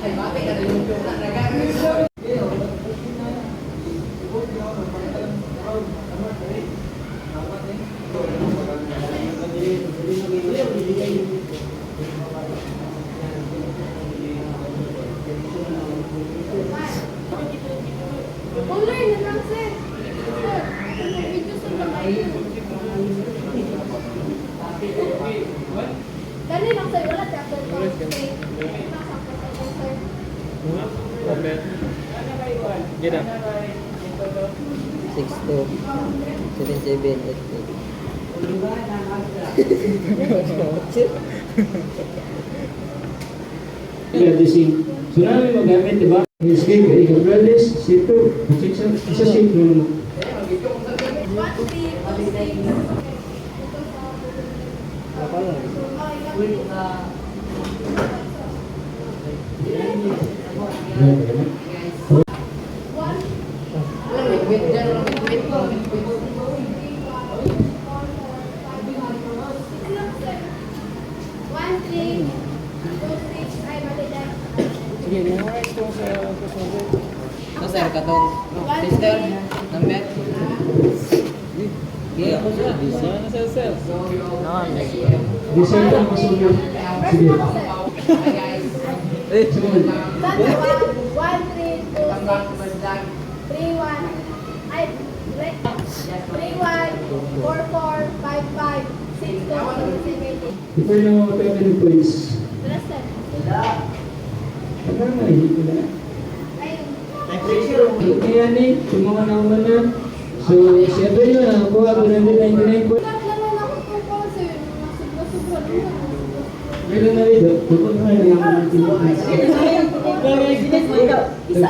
Ay, bakit ka yung joke na nagagawin? Online na lang, sir. Sir, video sa mga Kani lang, sir. Wala tablet ko. Gina. 62 7788. Gising. So namin magamit, di ba? Escape, i-controlis, C2, isa shape mo. 1-3-2-6 ay balikan. Sige, memorize ko sa susunod. Ito sir, katong sister, number. Okay, ako siya. Sana sa sir. Design lang masunod. Sige. Eh, Sunod. 1-3-2-6-3-1-4-4-5-5-6-2-7-8. Before na mga 20 points. Last time. Ano na mahihit ko na? Ayun. Kaya ni, yung mga nauman na. So, siyempre yun, nakakuha ko 199 points. Naman ako po po, sir. Nasubra-subra naman. Meron na rin. Bukod na rin ang mga Isa.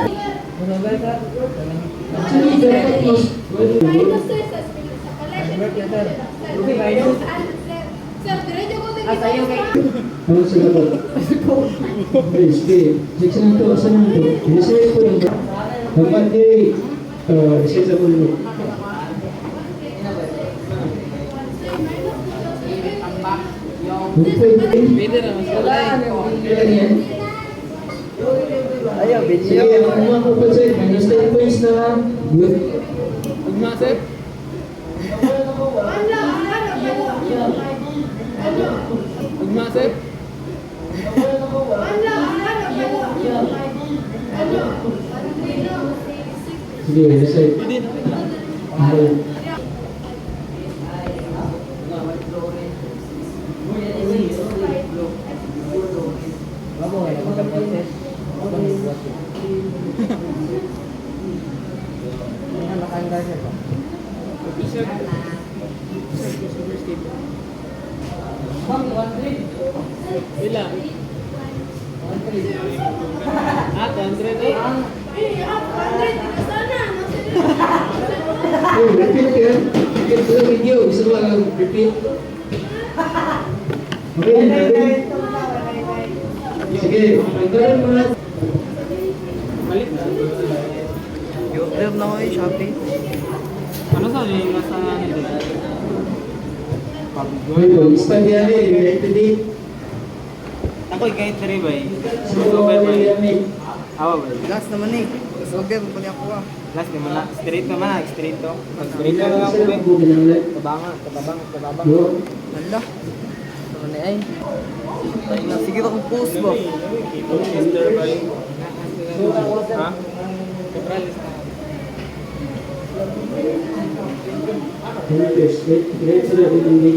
Actually, dapat mas... Minus, sir, sa collection. Sir, diretso ko din ito. Ano sa dapat? Okay, sige. Section na ito, asan na ito? Inisip ko lang. Dapat inisip sa pulo. Pwede na, mas wala Kailan yan? ayaw, Sige, video. ano mga kapatid? Minus 10 points na lang. Good. Ugma, sir. Ugma, sir. Sige, inisip. Okay. Official. Super state. Ilang? 100 eh? Oh, repeat ka. Repeat ko sa video. Gusto mo lang repeat. Okay, ready? Sige, pagkaroon mo na. Malit na. YouTube na ko yung Shopee. Ano sa yung nasa nito? Okay, pag-stand yan eh. Ready to date. Ako kahit na rin ba eh. So, yan eh. Awa ba? Gas naman eh. Sober, pa niya ako ah. Last naman na. Straight naman na. Straight to. Pag straight na lang ako Sila, eh. bukin lang ulit. Tabang. Go. Hala. Ano na ay? Sige akong post ba? Mr. Bay. Ha? Cabrales na. Yes, great sila din din.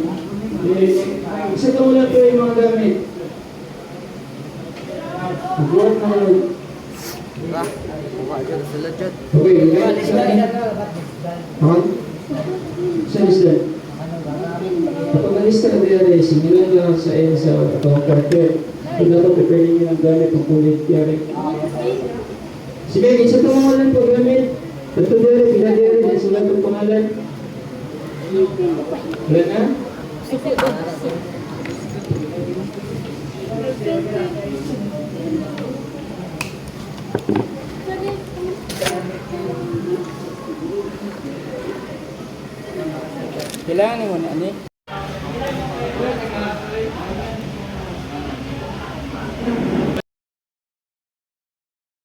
Isa ka muna ito yung mga gamit. Mag-work na lang. Ah, buka dyan sila dyan. Okay, gamit sa akin. Okay? Saan is that? Kapag alista ka diyan, simulan lang sa end sa quarter. Kung dapat prepare niyo ng gamit ng kulit yari. Sige, isa itong mga lang pag-gamit. Ito diyan, pila diyan, dahil sulat ang pangalan. Wala na? Kailangan mo na, ani?